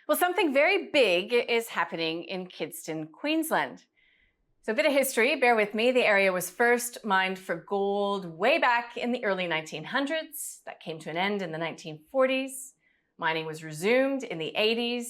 Well, something very big is happening in Kidston, Queensland. So a bit of history, bear with me. The area was first mined for gold way back in the early 1900s. That came to an end in the 1940s. Mining was resumed in the 80s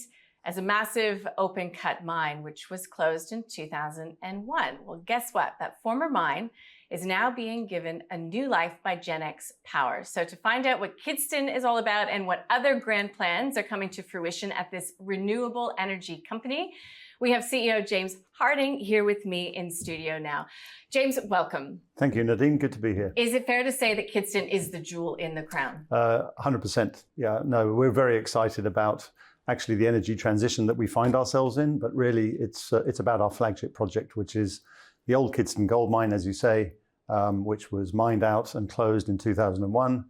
as a massive open cut mine, which was closed in 2001. Well, guess what? That former mine is now being given a new life by Genex Power. So to find out what Kidston is all about and what other grand plans are coming to fruition at this renewable energy company, we have CEO James Harding here with me in studio now. James, welcome. Thank you, Nadine. Good to be here. Is it fair to say that Kidston is the jewel in the crown? 100%. Yeah, no, we're very excited about actually the energy transition that we find ourselves in, but really it's about our flagship project, which is the old Kidston gold mine, as you say, which was mined out and closed in 2001.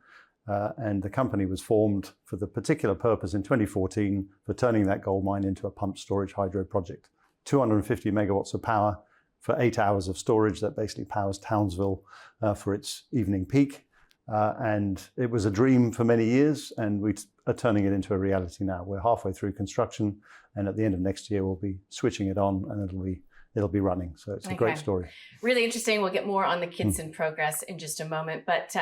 And the company was formed for the particular purpose in 2014 for turning that gold mine into a pumped storage hydro project. 250 megawatts of power for 8 hours of storage that basically powers Townsville for its evening peak. And it was a dream for many years, and we are turning it into a reality now. We're halfway through construction, and at the end of next year, we'll be switching it on, and it'll be running. So it's a great story. Really interesting. We'll get more on the Kidston progress in just a moment, but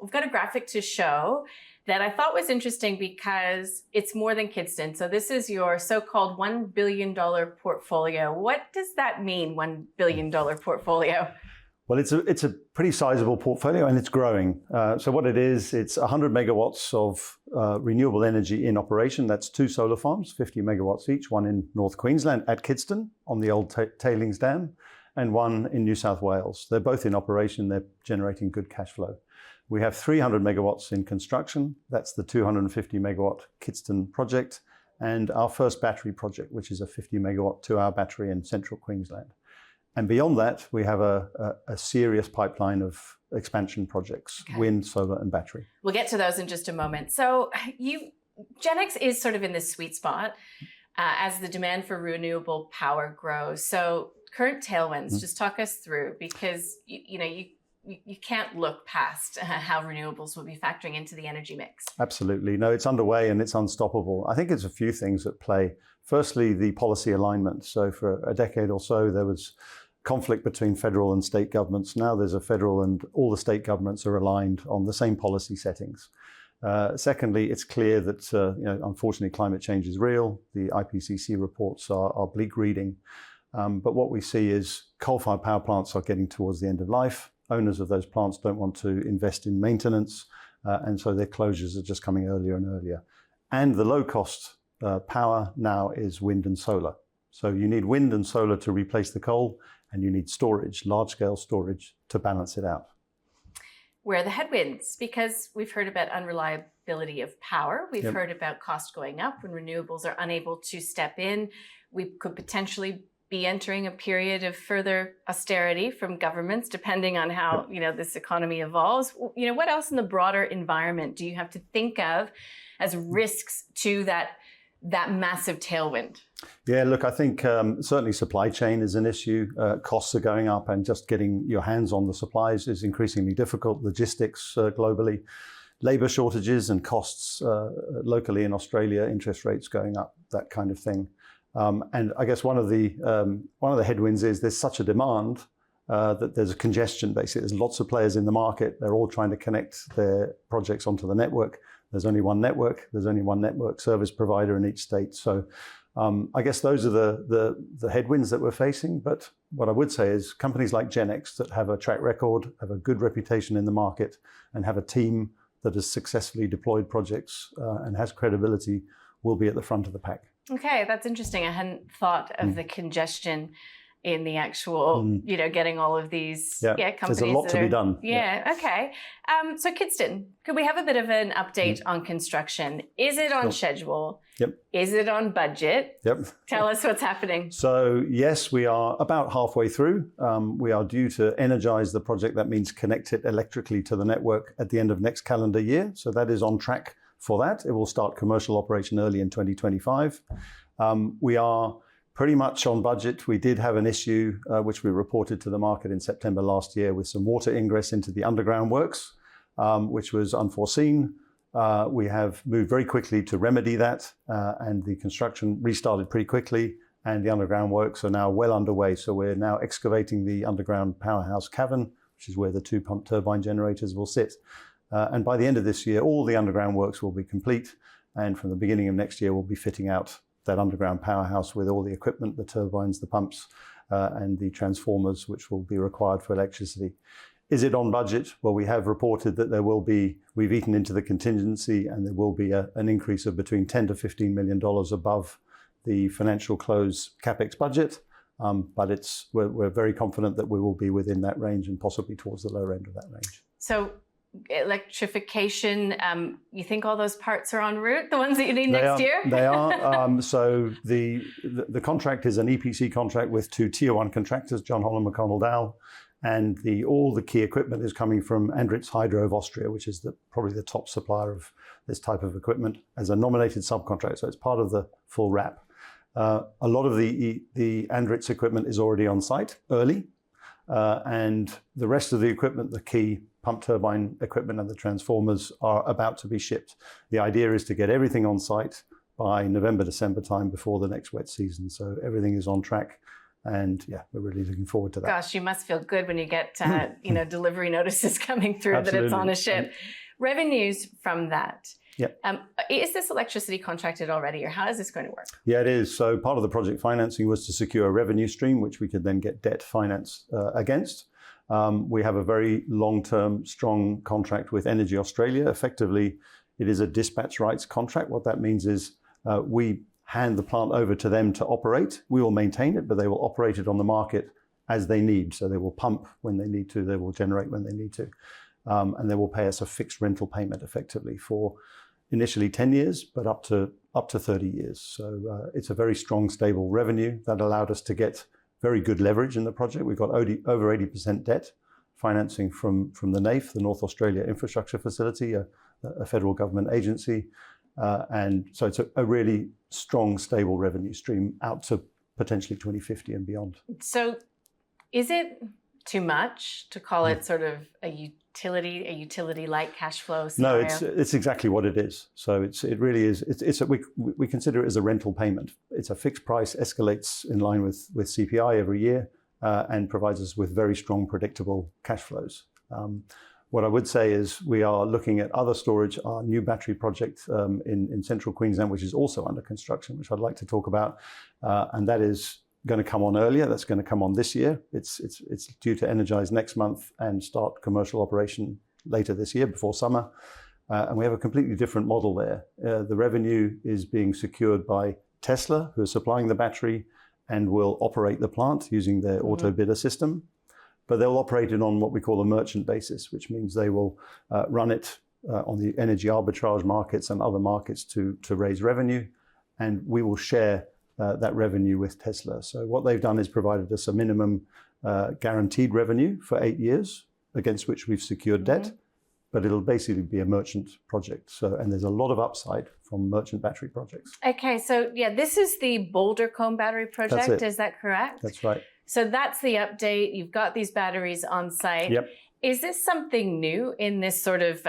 we've got a graphic to show that I thought was interesting because it's more than Kidston. So this is your so-called $1 billion portfolio. What does that mean, $1 billion portfolio? Well, it's a pretty sizable portfolio, and it's growing. So what it is, it's 100 megawatts of renewable energy in operation. That's 2 solar farms, 50 megawatts each, one in North Queensland at Kidston on the old tailings dam, and one in New South Wales. They're both in operation. They're generating good cash flow. We have 300 megawatts in construction. That's the 250 megawatt Kidston project, and our first battery project, which is a 50 megawatt 2-hour battery in central Queensland. And beyond that, we have a serious pipeline of expansion projects, wind, solar, and battery. We'll get to those in just a moment. So Genex is sort of in this sweet spot as the demand for renewable power grows. So current tailwinds, just talk us through, because you can't look past how renewables will be factoring into the energy mix. Absolutely. No, it's underway and it's unstoppable. I think it's a few things at play. Firstly, the policy alignment. So for a decade or so, there was conflict between federal and state governments. Now there's a federal, and all the state governments are aligned on the same policy settings. Secondly, it's clear that, unfortunately, climate change is real. The IPCC reports are bleak reading. But what we see is coal-fired power plants are getting towards the end of life. Owners of those plants don't want to invest in maintenance, and so their closures are just coming earlier and earlier. And the low-cost power now is wind and solar. So you need wind and solar to replace the coal, and you need storage, large-scale storage, to balance it out. Where are the headwinds? Because we've heard about unreliability of power. We've heard about cost going up when renewables are unable to step in. We could potentially be entering a period of further austerity from governments, depending on how this economy evolves. What else in the broader environment do you have to think of as risks to that massive tailwind? Yeah, look, I think certainly supply chain is an issue. Costs are going up, and just getting your hands on the supplies is increasingly difficult. Logistics globally, labor shortages and costs locally in Australia, interest rates going up, that kind of thing. And I guess one of the headwinds is there's such a demand that there's a congestion. Basically, there's lots of players in the market. They're all trying to connect their projects onto the network. There's only one network. There's only one network service provider in each state. So I guess those are the headwinds that we're facing. But what I would say is companies like Genex that have a track record, have a good reputation in the market, and have a team that has successfully deployed projects and has credibility will be at the front of the pack. Okay, that's interesting. I hadn't thought of the congestion in the actual, getting all of these companies. There's a lot to be done. Okay. So Kidston, could we have a bit of an update on construction? Is it on schedule? Yep. Is it on budget? Yep. Tell us what's happening. So yes, we are about halfway through. We are due to energize the project. That means connect it electrically to the network at the end of next calendar year. So that is on track for that. It will start commercial operation early in 2025. We are pretty much on budget. We did have an issue, which we reported to the market in September last year, with some water ingress into the underground works, which was unforeseen. We have moved very quickly to remedy that, and the construction restarted pretty quickly, and the underground works are now well underway. So we're now excavating the underground powerhouse cavern, which is where the 2 pump turbine generators will sit. And by the end of this year, all the underground works will be complete. And from the beginning of next year, we'll be fitting out that underground powerhouse with all the equipment, the turbines, the pumps, and the transformers, which will be required for electricity. Is it on budget? Well, we have reported that we've eaten into the contingency, and there will be an increase of between $10 to $15 million above the financial close CapEx budget. But we're very confident that we will be within that range and possibly towards the lower end of that range. So electrification, you think all those parts are en route, the ones that you need next year? They are. So the contract is an EPC contract with 2 tier 1 contractors, John Holland, McConnell Dow, and all the key equipment is coming from Andritz Hydro of Austria, which is probably the top supplier of this type of equipment as a nominated subcontract. So it's part of the full wrap. A lot of the Andritz equipment is already on site early, and the rest of the equipment, the key pump turbine equipment and the transformers, are about to be shipped. The idea is to get everything on site by November, December time before the next wet season. So everything is on track. And yeah, we're really looking forward to that. Gosh, you must feel good when you get delivery notices coming through. Absolutely. That it's on a ship. Revenues from that. Yep. Is this electricity contracted already, or how is this going to work? Yeah, it is. So part of the project financing was to secure a revenue stream, which we could then get debt finance against. We have a very long-term, strong contract with Energy Australia. Effectively, it is a dispatch rights contract. What that means is we hand the plant over to them to operate. We will maintain it, but they will operate it on the market as they need. So they will pump when they need to, they will generate when they need to. And they will pay us a fixed rental payment effectively for initially 10 years, but up to 30 years. So it's a very strong, stable revenue that allowed us to get very good leverage in the project. We've got over 80% debt financing from the NAIF, the North Australia Infrastructure Facility, a federal government agency. And so it's a really strong, stable revenue stream out to potentially 2050 and beyond. So is it too much to call it sort of a utility-like cash flow scenario? No, it's exactly what it is. So it really is. We consider it as a rental payment. It's a fixed price, escalates in line with CPI every year, and provides us with very strong, predictable cash flows. What I would say is we are looking at other storage, our new battery project in central Queensland, which is also under construction, which I'd like to talk about, and that is going to come on earlier. That's going to come on this year. It's due to energize next month and start commercial operation later this year before summer. And we have a completely different model there. The revenue is being secured by Tesla, who are supplying the battery and will operate the plant using their auto bidder system. But they'll operate it on what we call a merchant basis, which means they will run it on the energy arbitrage markets and other markets to raise revenue. And we will share that revenue with Tesla. So what they've done is provided us a minimum guaranteed revenue for 8 years against which we've secured debt, but it'll basically be a merchant project. So, and there's a lot of upside from merchant battery projects. Okay, so yeah, this is the Boulder Combe battery project, That's it. Is that correct? That's right. So that's the update. You've got these batteries on site. Yep. Is this something new in this sort of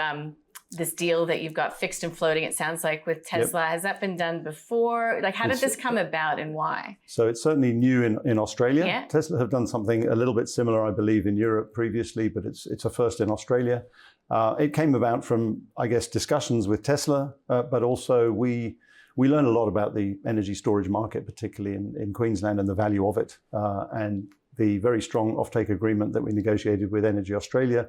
this deal that you've got fixed and floating, it sounds like, with Tesla? Yep. Has that been done before? Like, how did this come about and why? So it's certainly new in Australia. Yeah. Tesla have done something a little bit similar, I believe, in Europe previously, but it's a first in Australia. It came about from, I guess, discussions with Tesla, but also we learned a lot about the energy storage market, particularly in Queensland, and the value of it. And the very strong offtake agreement that we negotiated with Energy Australia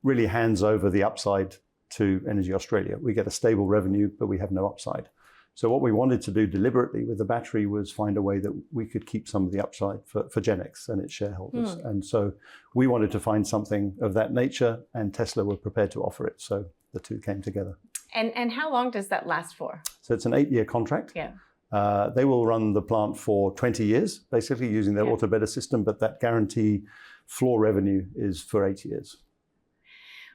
really hands over the upside to Energy Australia. We get a stable revenue, but we have no upside. So what we wanted to do deliberately with the battery was find a way that we could keep some of the upside for Genex and its shareholders. And so we wanted to find something of that nature, and Tesla were prepared to offer it. So the two came together. And how long does that last for? So it's an 8-year contract. Yeah. They will run the plant for 20 years, basically using their auto bidder system, but that guarantee floor revenue is for 8 years.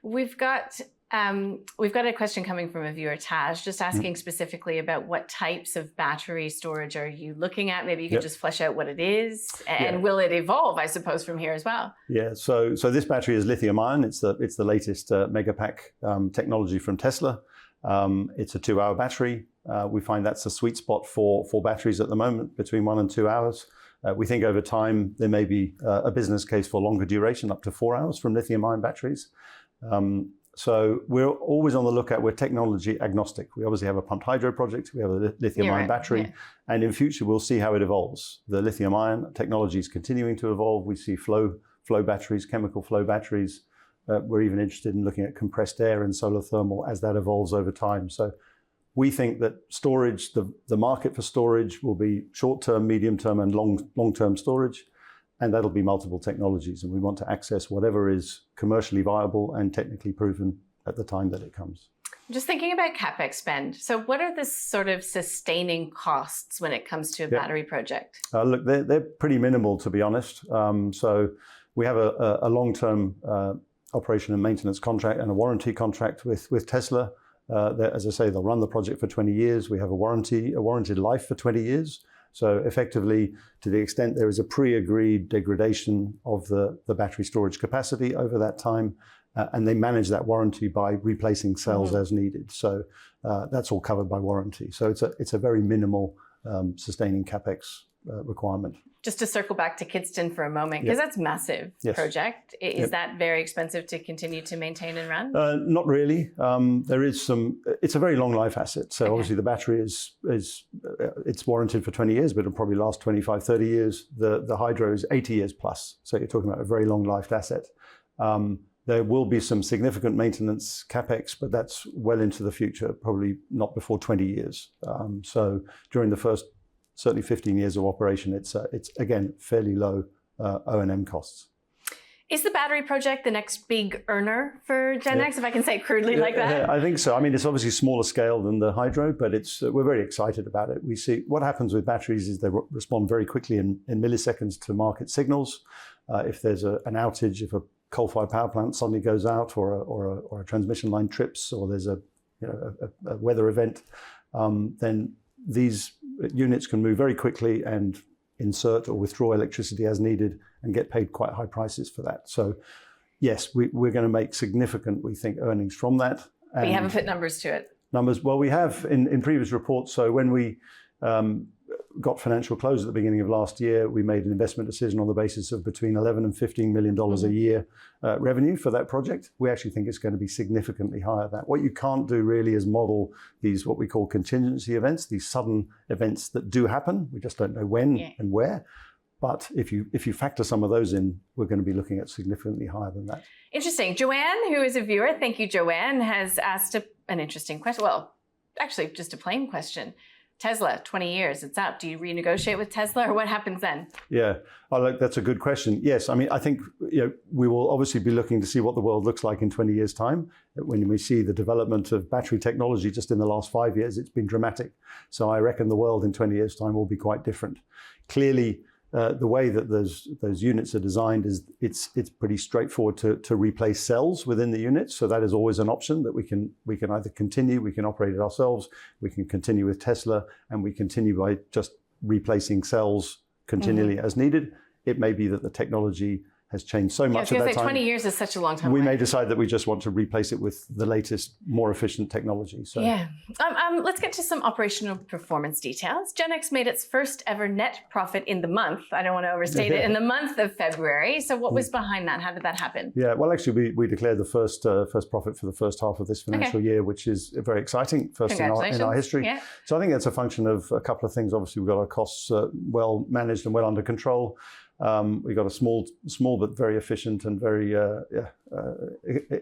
We've got a question coming from a viewer, Taj, just asking specifically about what types of battery storage are you looking at? Maybe you could just flesh out what it is, and will it evolve, I suppose, from here as well? Yeah, so this battery is lithium ion. It's the latest Megapack technology from Tesla. It's a 2-hour battery. We find that's a sweet spot for batteries at the moment, between 1 and 2 hours. We think over time there may be a business case for longer duration, up to 4 hours from lithium-ion batteries. So we're always on the lookout. We're technology agnostic. We obviously have a pumped hydro project. We have a lithium-ion battery. And in future, we'll see how it evolves. The lithium-ion technology is continuing to evolve. We see flow batteries, chemical flow batteries. We're even interested in looking at compressed air and solar thermal as that evolves over time. So we think that storage, the market for storage will be short-term, medium-term, and long-term storage. And that'll be multiple technologies. And we want to access whatever is commercially viable and technically proven at the time that it comes. Just thinking about CapEx spend. So what are the sort of sustaining costs when it comes to a battery project? Look, they're pretty minimal, to be honest. So we have a long-term operation and maintenance contract and a warranty contract with Tesla. As I say, they'll run the project for 20 years. We have a warranted life for 20 years. So effectively, to the extent there is a pre-agreed degradation of the battery storage capacity over that time, and they manage that warranty by replacing cells as needed. So that's all covered by warranty. So it's a very minimal sustaining CapEx requirement. Just to circle back to Kidston for a moment, because that's a massive project. Is that very expensive to continue to maintain and run? Not really. There is some. It's a very long life asset. So obviously the battery it's warranted for 20 years, but it'll probably last 25, 30 years. The hydro is 80 years plus. So you're talking about a very long lived asset. There will be some significant maintenance CapEx, but that's well into the future, probably not before 20 years. So during the first certainly 15 years of operation, it's again, fairly low O&M costs. Is the battery project the next big earner for Genex, if I can say it crudely like that? Yeah, I think so. I mean, it's obviously smaller scale than the hydro, but we're very excited about it. We see what happens with batteries is they respond very quickly in milliseconds to market signals. If there's an outage, if a coal-fired power plant suddenly goes out, or a transmission line trips, or there's a weather event, then these units can move very quickly and insert or withdraw electricity as needed and get paid quite high prices for that. So yes, we're going to make significant, we think, earnings from that. But you haven't put numbers to it. Numbers, well, we have in previous reports. So when we got financial close at the beginning of last year, we made an investment decision on the basis of between $11 and $15 million a year revenue for that project. We actually think it's going to be significantly higher than that. What you can't do really is model these, what we call contingency events, these sudden events that do happen. We just don't know when and where. But if you factor some of those in, we're going to be looking at significantly higher than that. Interesting. Joanne, who is a viewer, thank you, Joanne, has asked an interesting question. Well, actually, just a plain question. Tesla, 20 years, it's up. Do you renegotiate with Tesla, or what happens then? Yeah, that's a good question. Yes, I mean, I think we will obviously be looking to see what the world looks like in 20 years' time. When we see the development of battery technology just in the last 5 years, it's been dramatic. So I reckon the world in 20 years' time will be quite different. Clearly, the way that those units are designed is it's pretty straightforward to replace cells within the units. So that is always an option that we can either continue, we can operate it ourselves, we can continue with Tesla, and we continue by just replacing cells continually as needed. It may be that the technology has changed so much at that time. 20 years is such a long time. We may decide that we just want to replace it with the latest, more efficient technology. So let's get to some operational performance details. Genex made its first ever net profit in the month. I don't want to overstate it, in the month of February. So what was behind that? How did that happen? Yeah, well, actually, we declared the first profit for the first half of this financial year, which is very exciting. First in our history. Yeah. So I think that's a function of a couple of things. Obviously, we've got our costs well managed and well under control. We've got a small but very efficient and very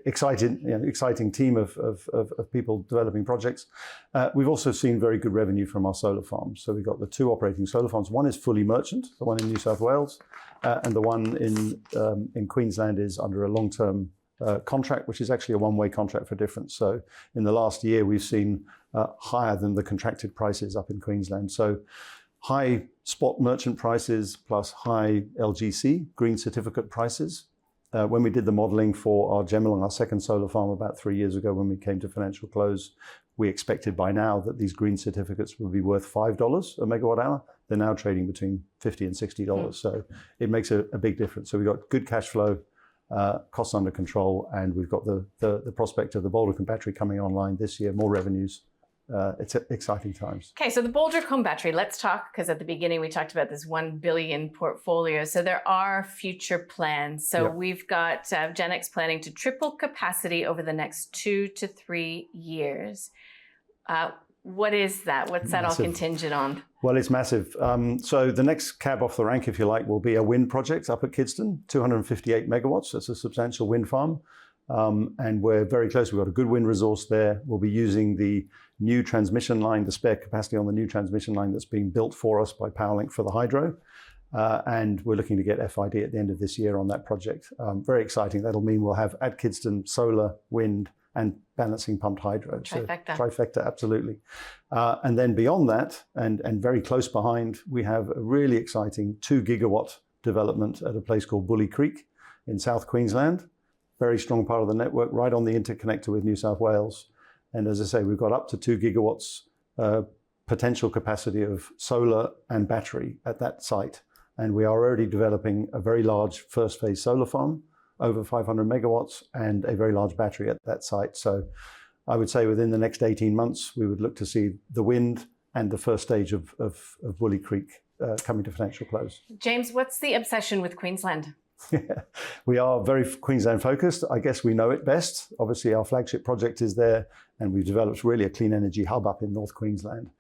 exciting team of people developing projects. We've also seen very good revenue from our solar farms. So we've got the 2 operating solar farms. One is fully merchant, the one in New South Wales, and the one in Queensland is under a long-term contract, which is actually a one-way contract for difference. So in the last year, we've seen higher than the contracted prices up in Queensland. So high spot merchant prices plus high LGC, green certificate prices. When we did the modeling for our Gemelong, our second solar farm about 3 years ago when we came to financial close, we expected by now that these green certificates would be worth $5 a megawatt hour. They're now trading between $50 and $60. So it makes a big difference. So we've got good cash flow, costs under control, and we've got the prospect of the Boulder battery coming online this year, more revenues. It's exciting times. Okay, so the Boulder battery, let's talk, because at the beginning we talked about this 1 billion portfolio. So there are future plans. So we've got Genex planning to triple capacity over the next 2 to 3 years. What is that? What's that all contingent on? Well, it's massive. So the next cab off the rank, if you like, will be a wind project up at Kidston, 258 megawatts. That's a substantial wind farm. And we're very close. We've got a good wind resource there. We'll be using the new transmission line, the spare capacity on the new transmission line that's being built for us by PowerLink for the hydro. And we're looking to get FID at the end of this year on that project. Very exciting. That'll mean we'll have at Kidston solar, wind, and balancing pumped hydro. Trifecta. So, trifecta, absolutely. And then beyond that, and very close behind, we have a really exciting 2 gigawatt development at a place called Bully Creek in South Queensland. Very strong part of the network, right on the interconnector with New South Wales. And as I say, we've got up to 2 gigawatts potential capacity of solar and battery at that site. And we are already developing a very large first phase solar farm, over 500 megawatts, and a very large battery at that site. So I would say within the next 18 months, we would look to see the wind and the first stage of Bully Creek coming to financial close. James, what's the obsession with Queensland? Yeah, we are very Queensland focused. I guess we know it best. Obviously, our flagship project is there, and we've developed really a clean energy hub up in North Queensland.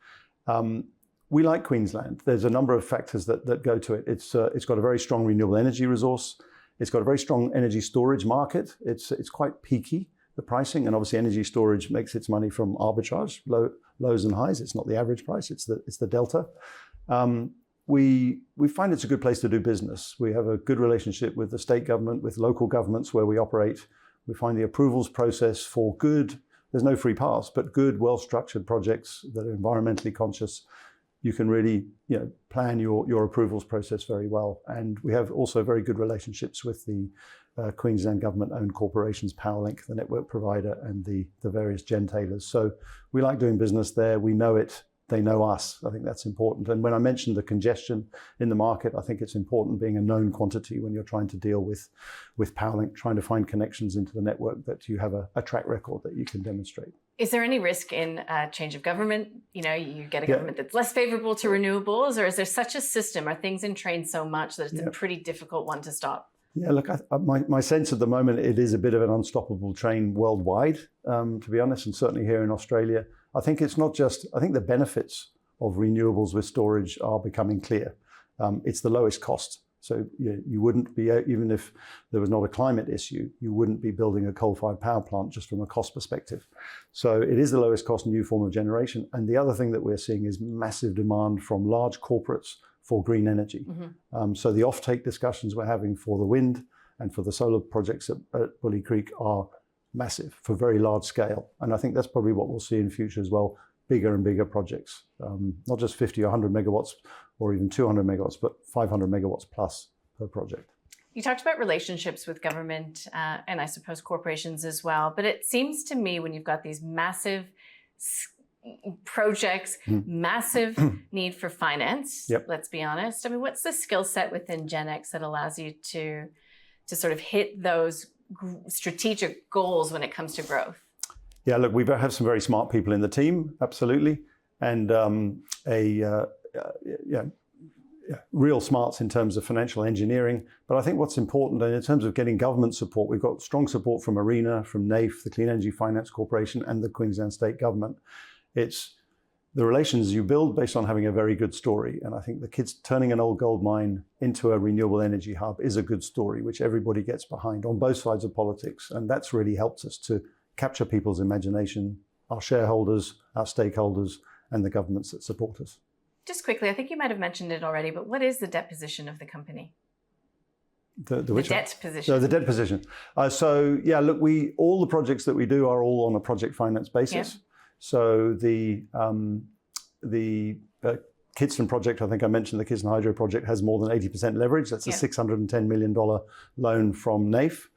We like Queensland. There's a number of factors that go to it. It's got a very strong renewable energy resource. It's got a very strong energy storage market. It's quite peaky, the pricing, and obviously energy storage makes its money from arbitrage, lows and highs. It's not the average price, it's the delta. We find it's a good place to do business. We have a good relationship with the state government, with local governments where we operate. We find the approvals process for good, there's no free pass, but good, well-structured projects that are environmentally conscious. You can really plan your approvals process very well. And we have also very good relationships with the Queensland government-owned corporations, PowerLink, the network provider, and the various gentailers. So we like doing business there. We know it. They know us. I think that's important. And when I mentioned the congestion in the market, I think it's important being a known quantity when you're trying to deal with PowerLink, trying to find connections into the network, that you have a track record that you can demonstrate. Is there any risk in a change of government? You get a government that's less favorable to renewables, or is there such a system? Are things entrained so much that it's a pretty difficult one to stop? Yeah, look, my sense at the moment, it is a bit of an unstoppable train worldwide, to be honest, and certainly here in Australia. I think it's not just, I think the benefits of renewables with storage are becoming clear. It's the lowest cost. So you wouldn't be, even if there was not a climate issue, you wouldn't be building a coal-fired power plant just from a cost perspective. So it is the lowest cost new form of generation. And the other thing that we're seeing is massive demand from large corporates for green energy. Mm-hmm. So the offtake discussions we're having for the wind and for the solar projects at Bully Creek are massive, for very large scale. And I think that's probably what we'll see in future as well, bigger and bigger projects, not just 50 or 100 megawatts or even 200 megawatts, but 500 megawatts plus per project. You talked about relationships with government and I suppose corporations as well, but it seems to me when you've got these massive projects, massive need for finance, let's be honest. I mean, what's the skill set within Genex that allows you to sort of hit those strategic goals when it comes to growth? Yeah, look, we have some very smart people in the team, absolutely, and real smarts in terms of financial engineering. But I think what's important, and in terms of getting government support, we've got strong support from ARENA, from NAIF, the Clean Energy Finance Corporation, and the Queensland State Government. It's the relations you build based on having a very good story. And I think the kids turning an old gold mine into a renewable energy hub is a good story, which everybody gets behind on both sides of politics. And that's really helped us to capture people's imagination, our shareholders, our stakeholders, and the governments that support us. Just quickly, I think you might have mentioned it already, but what is the debt position of the company? The debt position. So the debt position. Look, all the projects that we do are all on a project finance basis. Yeah. So the Kidston project, I think I mentioned the Kidston Hydro project, has more than 80% leverage. That's a $610 million loan from NAIF.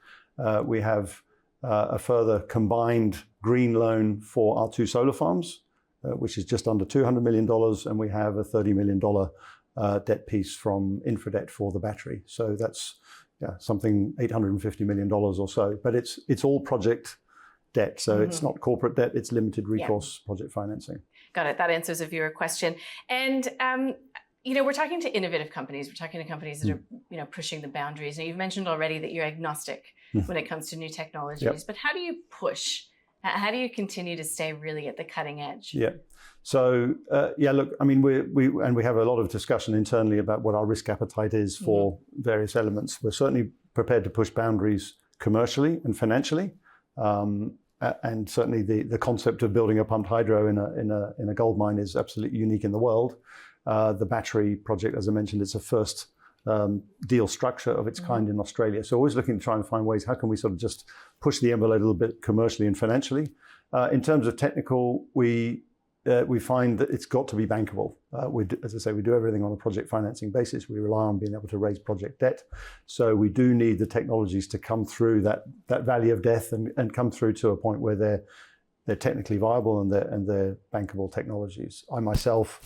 We have a further combined green loan for our 2 solar farms, which is just under $200 million. And we have a $30 million debt piece from Infradebt for the battery. So that's something $850 million or so. But it's all project debt. So it's not corporate debt, it's limited recourse project financing. Got it. That answers a viewer question. And we're talking to innovative companies. We're talking to companies that are, pushing the boundaries. And you've mentioned already that you're agnostic when it comes to new technologies. But how do you push? How do you continue to stay really at the cutting edge? Yeah. So look, I mean, we have a lot of discussion internally about what our risk appetite is for various elements. We're certainly prepared to push boundaries commercially and financially. And certainly the concept of building a pumped hydro in a gold mine is absolutely unique in the world. The battery project, as I mentioned, it's a first deal structure of its kind in Australia. So always looking to try and find ways, how can we sort of just push the envelope a little bit commercially and financially? In terms of technical, we find that it's got to be bankable. As I say, we do everything on a project financing basis. We rely on being able to raise project debt. So we do need the technologies to come through that valley of death and come through to a point where they're technically viable and they're bankable technologies. I myself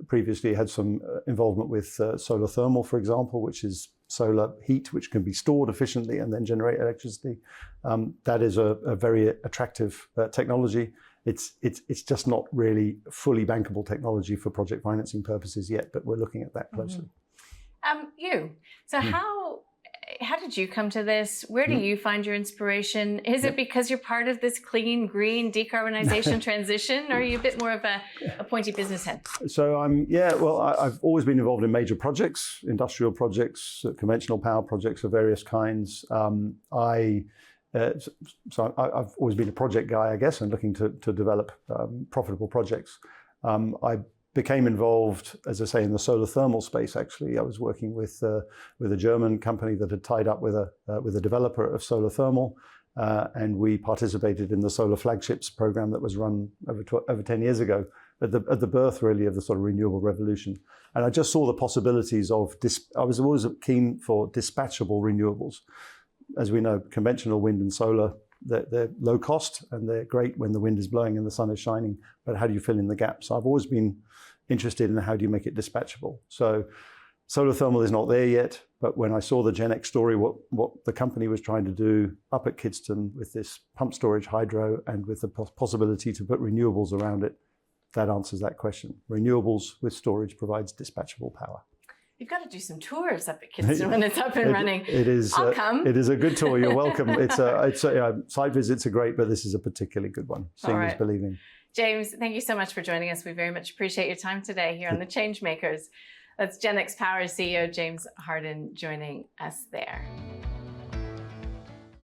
previously had some involvement with solar thermal, for example, which is solar heat, which can be stored efficiently and then generate electricity. That is a very attractive technology. It's just not really fully bankable technology for project financing purposes yet, but we're looking at that closely. So how did you come to this? Where do you find your inspiration? Is it because you're part of this clean, green decarbonization transition, or are you a bit more of a pointy business head? So I've always been involved in major projects, industrial projects, conventional power projects of various kinds. I've always been a project guy, I guess, and looking to develop profitable projects. I became involved, as I say, in the solar thermal space. Actually, I was working with a German company that had tied up with a developer of solar thermal, and we participated in the solar flagships program that was run over 10 years ago, at the birth really of the sort of renewable revolution. And I just saw the possibilities of I was always keen for dispatchable renewables. As we know, conventional wind and solar, they're low cost and they're great when the wind is blowing and the sun is shining, but how do you fill in the gaps? So I've always been interested in how do you make it dispatchable. So solar thermal is not there yet, but when I saw the Genex story, what the company was trying to do up at Kidston with this pump storage hydro and with the possibility to put renewables around it, that answers that question. Renewables with storage provides dispatchable power. You've got to do some tours up at Kidston when it's up and running. It is. I'll come. It is a good tour. You're welcome. Site visits are great, but this is a particularly good one. Seeing is believing. James, thank you so much for joining us. We very much appreciate your time today here on The Changemakers. That's Genex Power CEO James Harden joining us there.